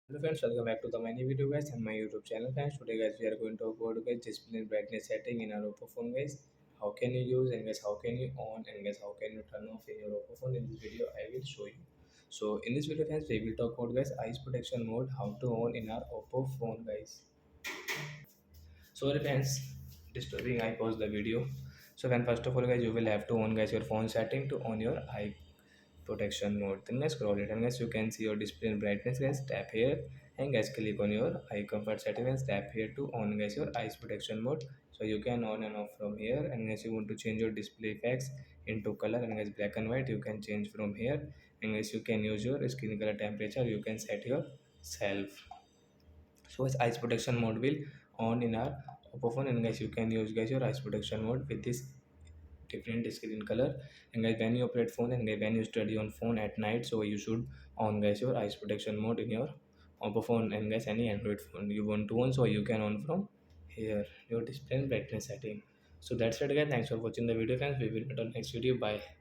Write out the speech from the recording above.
Hello friends, welcome back to the many video guys and my YouTube channel guys. Today guys we are going to talk about guys display and brightness setting in our Oppo phone guys. How can you use and guys how can you on and guys how can you turn off in your Oppo phone. In this video I will show you. So in this video guys we will talk about guys eyes protection mode, how to on in our Oppo phone guys. Sorry friends, disturbing, I pause the video. So when first of all guys you will have to on guys your phone setting to on your eye protection mode. Then guys scroll it and guys you can see your display and brightness guys, tap here and guys click on your eye comfort setting and tap here to on guys your eyes protection mode. So you can on and off from here, and guys you want to change your display effects into color and guys black and white you can change from here, and guys you can use your skin color temperature, you can set yourself. So its eyes protection mode will on in our Oppo phone, and guys you can use guys your eyes protection mode with this different screen color. And guys when you operate phone and guys when you study on phone at night, so you should on guys your eyes protection mode in your Oppo phone, and guys any Android phone you want to on, so you can on from here your display and brightness setting. So that's it guys, thanks for watching the video friends, we will meet on next video, bye.